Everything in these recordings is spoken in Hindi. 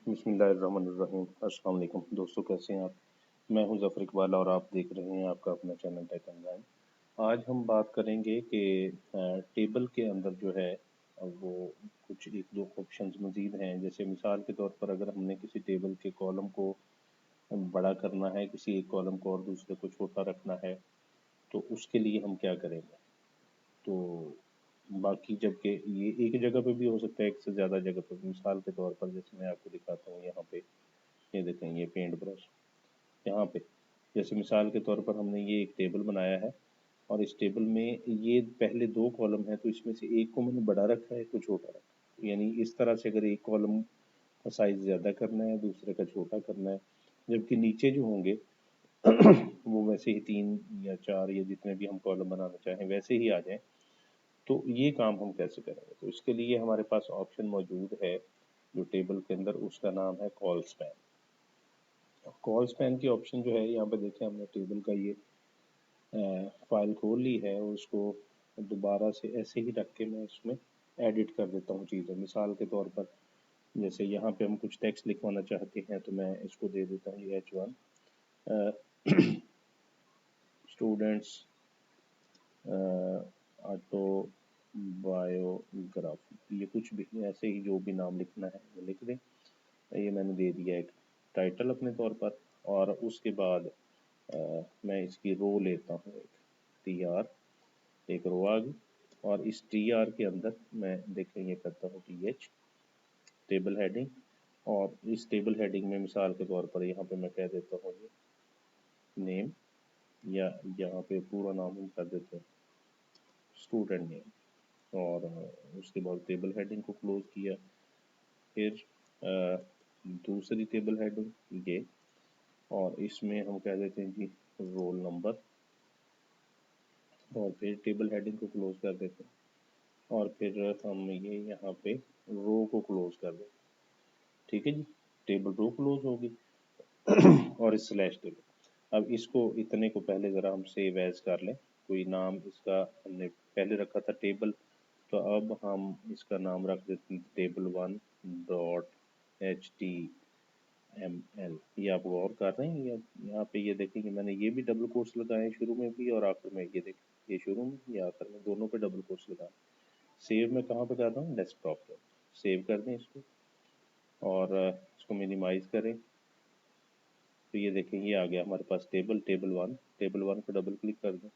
बिस्मिल्लाहिर्रहमानिर्रहीम। अस्सलाम वालेकुम दोस्तों, कैसे हैं आप? मैं हूं ज़फ़र इकबाल और आप देख रहे हैं आपका अपना चैनल टेक ऑनलाइन। आज हम बात करेंगे कि टेबल के अंदर जो है वो कुछ एक दो ऑप्शंस मज़ीद हैं। जैसे मिसाल के तौर पर अगर हमने किसी टेबल के कॉलम को बड़ा करना है, किसी एक कॉलम को और दूसरे को छोटा रखना है, तो उसके लिए हम क्या करेंगे। तो बाकी जबकि ये एक जगह पे भी हो सकता है, एक से ज़्यादा जगह पे। मिसाल के तौर पर जैसे मैं आपको दिखाता हूँ यहाँ पे, ये देखें, ये पेंट ब्रश यहाँ पे। जैसे मिसाल के तौर पर हमने ये एक टेबल बनाया है और इस टेबल में ये पहले दो कॉलम है, तो इसमें से एक को मैंने बड़ा रखा है, एक को छोटा रखा है। यानी इस तरह से अगर एक कॉलम का साइज ज़्यादा करना है, दूसरे का छोटा करना है, जबकि नीचे जो होंगे वो वैसे ही 3 या 4 या जितने भी हम कॉलम बनाना चाहें वैसे ही आ जाएं। तो ये काम हम कैसे करेंगे? तो इसके लिए हमारे पास ऑप्शन मौजूद है जो टेबल के अंदर, उसका नाम है कॉल स्पैन। कॉल स्पैन की ऑप्शन जो है यहाँ पे देखें, हमने टेबल का ये फाइल खोल ली है और उसको दोबारा से ऐसे ही रख के मैं इसमें एडिट कर देता हूँ चीज़ें। मिसाल के तौर पर जैसे यहाँ पे हम कुछ टेक्स्ट लिखवाना चाहते हैं, तो मैं इसको दे देता हूँ ये H1 स्टूडेंट्स ऑटो बायोग्राफी, ये कुछ भी ऐसे ही जो भी नाम लिखना है वो लिख दें। ये मैंने दे दिया एक टाइटल अपने तौर पर, और उसके बाद मैं इसकी रो लेता हूँ, एक TR, एक रो आ गई। और इस TR के अंदर मैं देखें ये करता हूँ TH टेबल हेडिंग, और इस टेबल हेडिंग में मिसाल के तौर पर यहाँ पे मैं कह देता हूँ ये नेम, या यहाँ पे पूरा नाम हम कर देते हैं स्टूडेंट नेम, और उसके बाद टेबल हेडिंग को क्लोज किया। फिर दूसरी टेबल हेडिंग ये, और इसमें हम कह देते हैं जी रोल नंबर, और फिर टेबल हेडिंग को क्लोज कर देते हैं, और फिर हम ये यहाँ पे रो को क्लोज कर देते हैं। ठीक है जी, टेबल रो क्लोज होगी और इस स्लैश टेबल। अब इसको इतने को पहले ज़रा हम सेव एज कर लें। कोई नाम इसका हमने पहले रखा था टेबल, तो अब हम इसका नाम रख देते हैं table1.html। ये आप गौर कर रहे हैं, यहाँ पे ये देखेंगे मैंने ये भी डबल कोट्स लगाए हैं शुरू में भी और आखिर में। ये देखें, ये शुरू में, ये आखिर में, दोनों पे डबल कोट्स लगाए। सेव में कहाँ पे करता हूँ? डेस्कटॉप पे। सेव कर दें इसको और इसको मिनिमाइज करें, तो ये देखें ये आ गया हमारे पास टेबल वन को डबल क्लिक कर दें,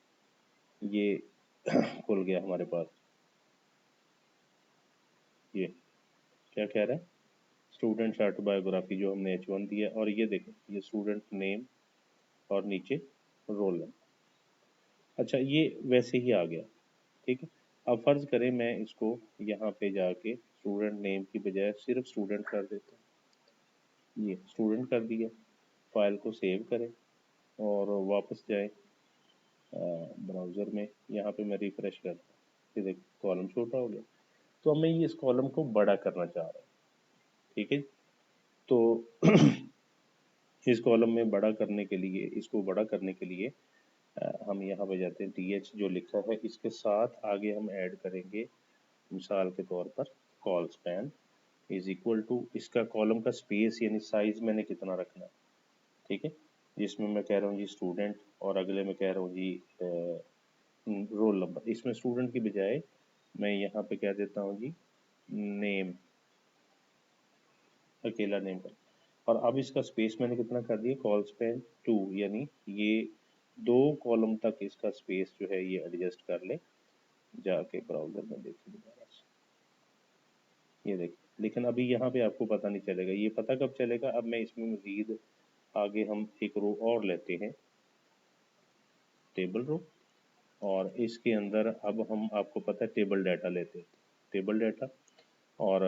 ये खुल गया हमारे पास। ये क्या कह रहा है? स्टूडेंट ऑटोबायोग्राफी जो हमने H1 दिया, और ये देखें ये स्टूडेंट नेम और नीचे रोल नंबर। अच्छा, ये वैसे ही आ गया। ठीक है, अब फर्ज करें मैं इसको यहाँ पे जाके स्टूडेंट नेम की बजाय सिर्फ स्टूडेंट कर देता हूँ। ये स्टूडेंट कर दिया। फाइल को सेव करें और वापस जाए ब्राउज़र में, यहाँ पे मैं रिफ्रेश करता हूँ, ये देखिए कॉलम छोटा हो गया। तो अब मैं ये इस कॉलम को बड़ा करना चाह रहा हूँ। ठीक है, तो इस कॉलम में बड़ा करने के लिए, इसको बड़ा करने के लिए हम यहाँ पे जाते हैं, TH जो लिखा है इसके साथ आगे हम ऐड करेंगे मिसाल के तौर पर colspan is equal to इसका कॉलम का स्पेस यानी साइज मैंने कितना रखना है। ठीक है, जिसमें मैं कह रहा हूँ जी स्टूडेंट, और अगले में कह रहा हूँ जी रोल नंबर। इसमें स्टूडेंट की बजाय मैं यहाँ पे कह देता हूँ जी नेम, अकेला नेम कर। और अब इसका स्पेस मैंने कितना कर दिया? कॉल स्पैन 2, यानी ये 2 कॉलम तक इसका स्पेस जो है ये एडजस्ट कर ले। जाके ब्राउज़र में देखिए दोबारा से, ये देखिए। लेकिन अभी यहाँ पे आपको पता नहीं चलेगा, ये पता कब चलेगा? अब मैं इसमें मज़ीद आगे हम एक रो और लेते हैं, टेबल रो, और इसके अंदर अब हम, आपको पता है, टेबल डाटा लेते हैं। टेबल डाटा, और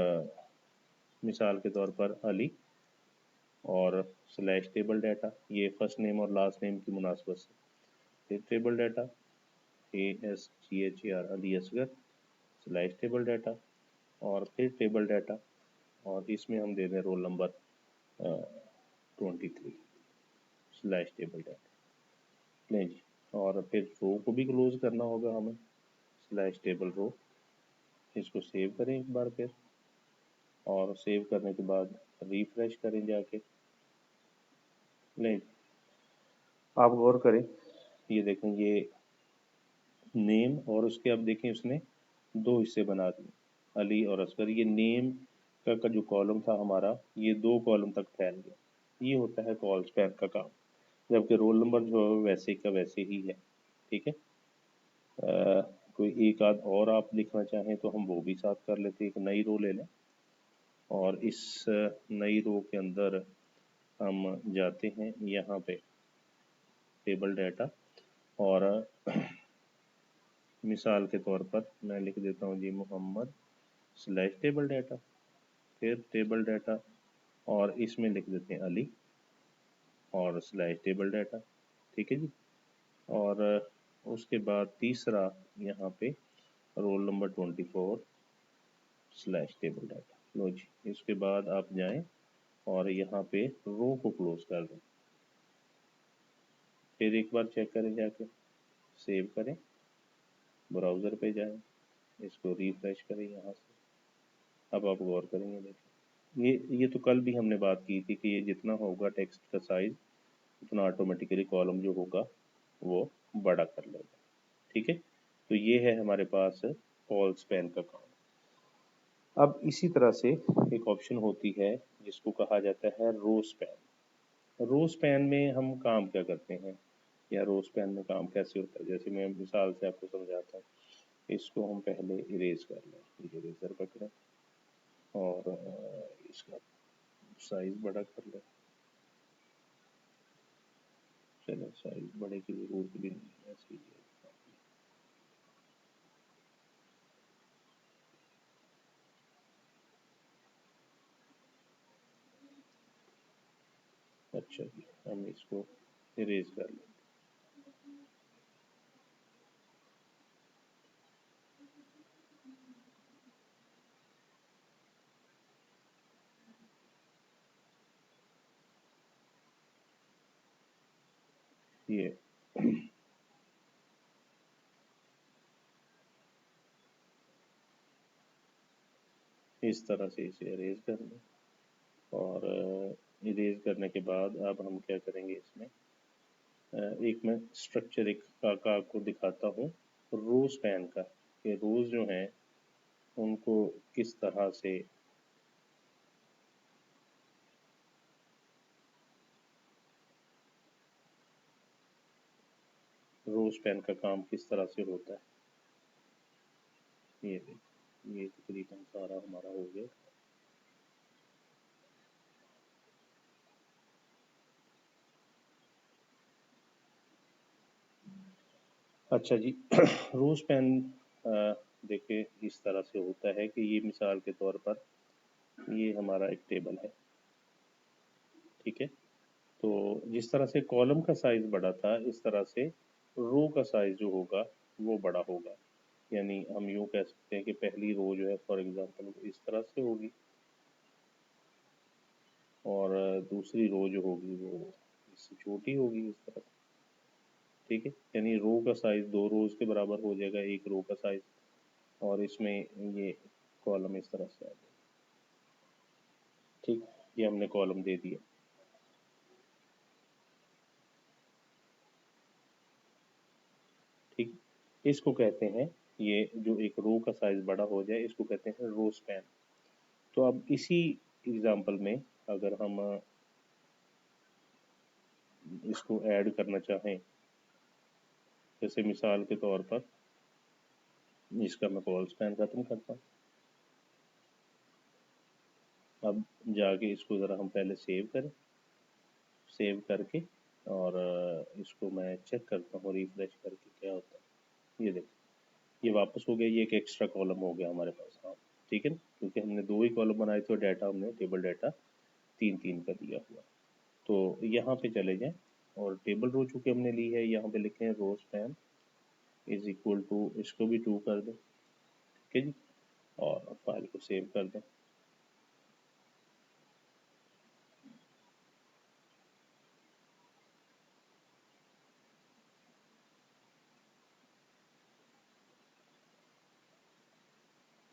मिसाल के तौर पर अली, और स्लैश टेबल डाटा, ये फर्स्ट नेम और लास्ट नेम की मुनासबत से। फिर table data ASGHAR Ali Asghar, slash table data, और फिर टेबल डाटा, और इसमें हम दे दें roll number 23 slash table data. नहीं जी, और फिर रो को भी क्लोज करना होगा हमें, स्लैश टेबल रो। इसको सेव करें एक बार फिर, और सेव करने के बाद रिफ्रेश करें जाके। नहीं, आप गौर करें, ये देखें, ये नेम और उसके अब देखें उसने दो हिस्से बना दिए, अली और असगर। ये नेम का जो कॉलम था हमारा, ये दो कॉलम तक फैल गया। ये होता है कॉल स्पैन का काम। जबकि रोल नंबर जो है वैसे का वैसे ही है। ठीक है। कोई एक आध और आप लिखना चाहें तो हम वो भी साथ कर लेते हैं। एक नई रो ले लें और इस नई रो के अंदर हम जाते हैं यहाँ पे टेबल डाटा, और मिसाल के तौर पर मैं लिख देता हूँ जी मोहम्मद स्लैश टेबल डाटा, फिर टेबल डाटा, और इसमें लिख देते हैं अली और स्लैश टेबल डाटा। ठीक है जी। और उसके बाद तीसरा यहाँ पे roll number 24 slash table data. लो जी, इसके बाद आप जाएं और यहाँ पे रो को क्लोज कर दें। फिर एक बार चेक करें जाके, सेव करें, ब्राउज़र पे जाएं, इसको रिफ्रेश करें यहाँ से। अब आप गौर करेंगे, देखें, ये तो कल भी हमने बात की थी कि ये जितना होगा टेक्स्ट का साइज उतना ऑटोमेटिकली कॉलम जो होगा वो बड़ा कर लेगा। ठीक है। तो ये है हमारे पास कॉल स्पैन का काम। अब इसी तरह से एक ऑप्शन होती है जिसको कहा जाता है रो स्पैन। रो स्पैन में हम काम क्या करते हैं, या रो स्पैन में काम कैसे होता है, जैसे मैं मिसाल से आपको समझाता हूँ। इसको हम पहले इरेज कर लें, इरेजर पकड़ें और इसका साइज बड़ा कर लें। चलो, साइज बड़े की जरूरत भी नहीं है, ऐसे ही है। अच्छा जी, हम इसको इरेज कर लें। ये इस तरह से इसे इरेज कर लें, और इरेज करने के बाद अब हम क्या करेंगे इसमें, एक मैं स्ट्रक्चर एक का आपको दिखाता हूँ रो स्पैन का, कि रोज जो हैं उनको किस तरह से रो स्पैन का काम किस तरह से होता है। ये देखिए, ये तकरीबन सारा हमारा हो गया। अच्छा जी, रो स्पैन देखिए इस तरह से होता है कि ये मिसाल के तौर पर ये हमारा एक टेबल है। ठीक है। तो जिस तरह से कॉलम का साइज बड़ा था, इस तरह से रो का साइज जो होगा वो बड़ा होगा। यानी हम यूँ कह सकते हैं कि पहली रो जो है फॉर एग्जांपल वो इस तरह से होगी, और दूसरी रो जो होगी वो इससे छोटी होगी, इस तरह से। ठीक है। यानी रो का साइज दो रोज के बराबर हो जाएगा, एक रो का साइज, और इसमें ये कॉलम इस तरह से आ जाएगा। ठीक, ये हमने कॉलम दे दिया। ठीक, इसको कहते हैं, ये जो एक रो का साइज बड़ा हो जाए इसको कहते हैं रो स्पैन। तो अब इसी एग्जांपल में अगर हम इसको ऐड करना चाहें, जैसे मिसाल के तौर पर इसका मैं कॉल स्पैन खत्म करता हूँ। अब जाके इसको ज़रा हम पहले सेव करें, सेव करके, और इसको मैं चेक करता हूँ रिफ्रेश करके क्या होता है। ये देखो, ये वापस हो गया, ये एक एक्स्ट्रा कॉलम हो गया हमारे पास। हाँ, ठीक है ना, क्योंकि हमने दो ही कॉलम बनाए थे और डाटा हमने टेबल डाटा तीन तीन का दिया हुआ। तो यहाँ पे चले जाएं, और टेबल रो चूँकि हमने ली है, यहाँ पे लिखें rowspan is equal to, इसको भी 2 कर दें। ठीक है जी, और फाइल को सेव कर दें।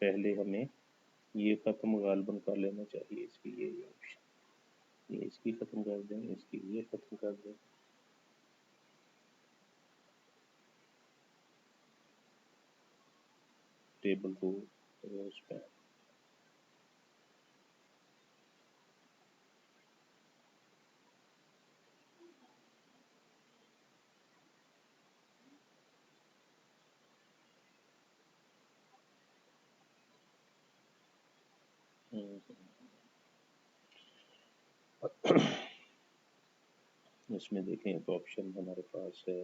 पहले हमें ये खत्म गालबन कर लेना चाहिए इसकी, ये ऑप्शन, ये इसकी खत्म कर दें, इसकी ये खत्म कर दें। टेबल को रोज पे इसमें देखें एक ऑप्शन हमारे पास है,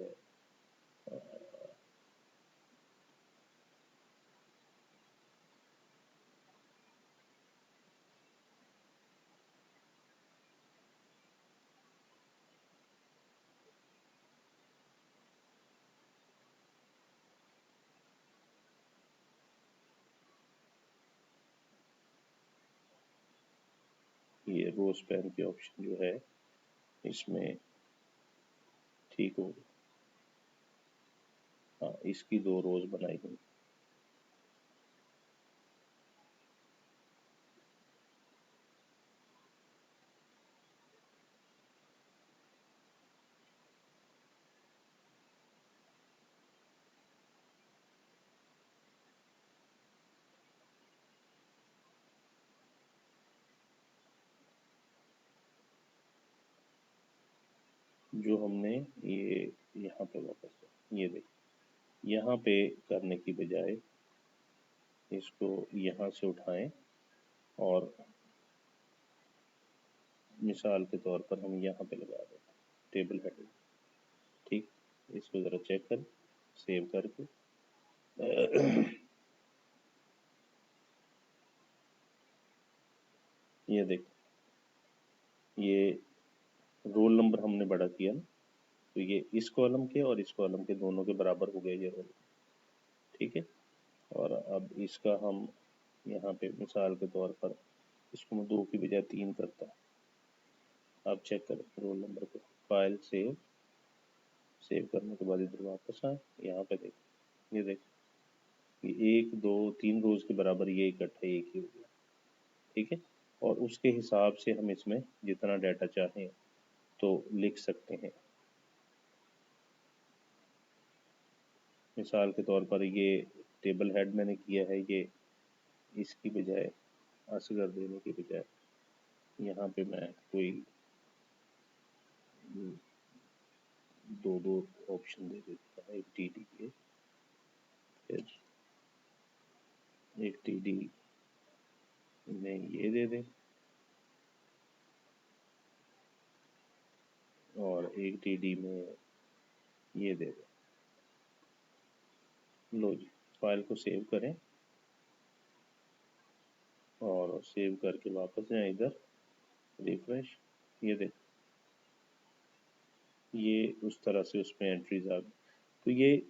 ये रोज पेन की ऑप्शन जो है इसमें ठीक हो गई। हाँ, इसकी 2 रोज बनाई हुई। जो हमने ये यहाँ पे वापस, ये देख, यहाँ पे करने की बजाय इसको यहाँ से उठाएं और मिसाल के तौर पर हम यहाँ पे लगा दें टेबल हेडिंग। ठीक, इसको ज़रा चेक करें सेव करके। ये देख, ये रोल नंबर हमने बड़ा किया ना, तो ये इस कॉलम के और इस कॉलम के दोनों के बराबर हो गया ये रोल। ठीक है, और अब इसका हम यहाँ पे मिसाल के तौर पर इसको मैं 2 की बजाय 3 करता। आप चेक करें रोल नंबर को, फाइल सेव, सेव करने के बाद इधर वापस आए, यहाँ पे देख, ये देख, ये 1 2 3 रोज के बराबर ये इकट्ठा एक ही हो गया। ठीक है, और उसके हिसाब से हम इसमें जितना डाटा चाहें तो लिख सकते हैं। मिसाल के तौर पर ये टेबल हेड मैंने किया है, ये इसकी बजाय असगर देने की बजाय यहाँ पे मैं कोई 2 ऑप्शन दे देता है, एक टीडी के, फिर एक टीडी में ये दे दें और एक टीडी में ये दे दें। लो जी, फाइल को सेव करें और सेव करके वापस जाएं इधर, रिफ्रेश, ये देख, ये उस तरह से उसमें एंट्रीज आ गई। तो ये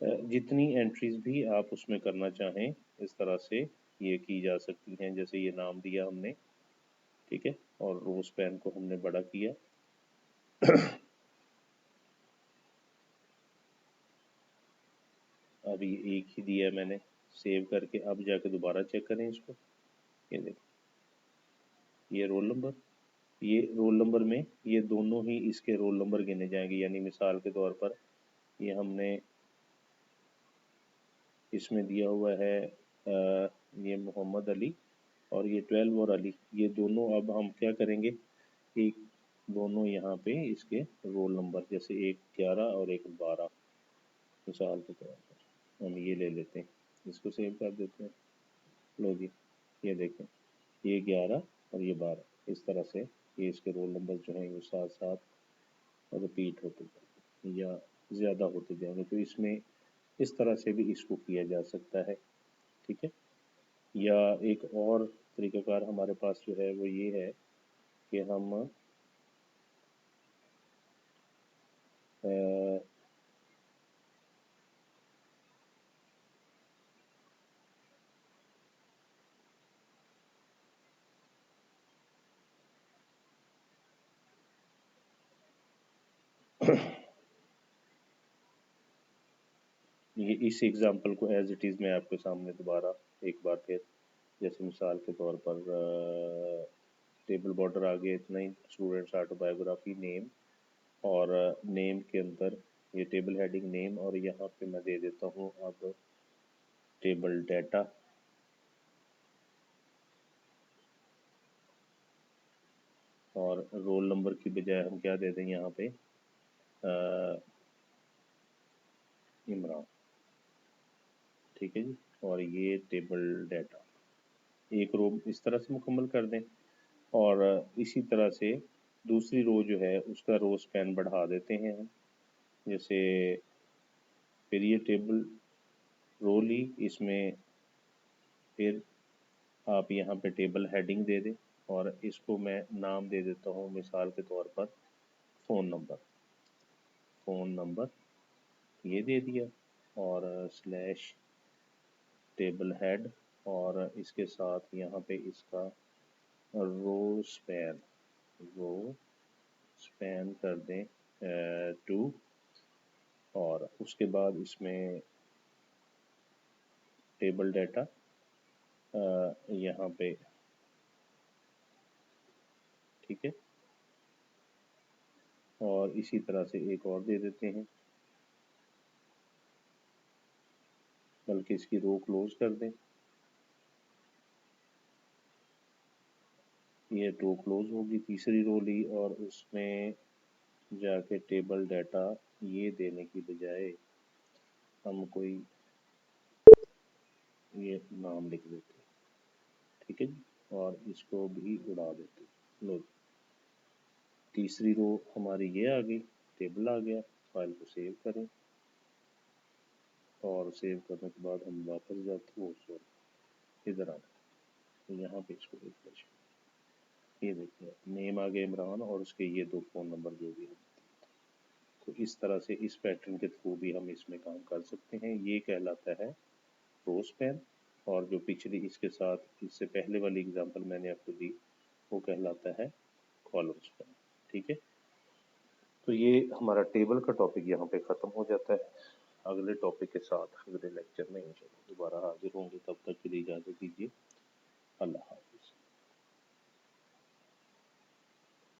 जितनी एंट्रीज भी आप उसमें करना चाहें इस तरह से ये की जा सकती हैं। जैसे ये नाम दिया हमने, ठीक है, और रोज पेन को हमने बड़ा किया। अब ये एक ही दिया मैंने, सेव करके अब जाके दोबारा चेक करें इसको, ये देखें, ये रोल नंबर, ये रोल नंबर में ये दोनों ही इसके रोल नंबर गिने जाएंगे। यानी मिसाल के तौर पर ये हमने इसमें दिया हुआ है ये मोहम्मद अली और ये 12 और अली, ये दोनों अब हम क्या करेंगे, एक दोनों यहाँ पे इसके रोल नंबर, जैसे एक 11 और एक 12 मिसाल के तौर पर हम ये ले लेते हैं, इसको सेव कर देते हैं। लो जी, ये देखें, ये 11 और ये 12, इस तरह से ये इसके रोल नंबर जो हैं वो साथ साथ रिपीट होते जाएंगे या ज़्यादा होते जाएंगे। तो इसमें इस तरह से भी इसको किया जा सकता है। ठीक है, या एक और तरीक़ाकार हमारे पास जो है वो ये है कि हम ये इस एग्जांपल को एज इट इज़ मैं आपके सामने दोबारा एक बार फिर जैसे मिसाल के तौर पर टेबल बॉर्डर आ गया इतना ही, स्टूडेंट्स ऑटोबायोग्राफी नेम, और नेम के अंदर ये टेबल हेडिंग नेम, और यहाँ पे मैं दे देता हूँ अब टेबल डाटा, और रोल नंबर की बजाय हम क्या दे दें यहाँ पे इमरान। ठीक है जी, और ये टेबल डाटा, एक रो इस तरह से मुकम्मल कर दें। और इसी तरह से दूसरी रो जो है उसका रो स्पैन बढ़ा देते हैं हम। जैसे फिर ये टेबल रो ली, इसमें फिर आप यहाँ पे टेबल हेडिंग दे दें, और इसको मैं नाम दे देता हूँ मिसाल के तौर पर फ़ोन नंबर। फ़ोन नंबर ये दे दिया, और स्लैश टेबल हेड, और इसके साथ यहाँ पे इसका रो स्पैन, रो स्पैन कर दें 2, और उसके बाद इसमें टेबल डाटा यहाँ पे, ठीक है। और इसी तरह से एक और दे देते हैं, बल्कि इसकी रो क्लोज कर दें, ये रो क्लोज होगी। तीसरी रो ली और उसमें जाके टेबल डाटा ये देने की बजाय हम कोई ये नाम लिख देते, ठीक है जी, और इसको भी उड़ा देते। लो, तीसरी रो हमारी ये आ गई, टेबल आ गया। फाइल को सेव करें, और सेव करने के बाद हम वापस जाते हैं, सॉरी इधर आना, तो यहाँ पे इसको रिफ्रेश, ये देखिए नेम आ गया इमरान, और उसके ये 2 फ़ोन नंबर जो भी है। तो इस तरह से इस पैटर्न के थ्रू भी हम इसमें काम कर सकते हैं। ये कहलाता है रो स्पैन, और जो पिछली इसके साथ इससे पहले वाली एग्जांपल मैंने आपको दी वो कहलाता है कॉलम स्पैन। ठीक है, तो ये हमारा टेबल का टॉपिक यहाँ पे ख़त्म हो जाता है। अगले टॉपिक के साथ अगले लेक्चर में इंशाल्लाह दोबारा हाजिर होंगे, तब तक के लिए इजाज़त दीजिए। अल्लाह हाफ़िज़।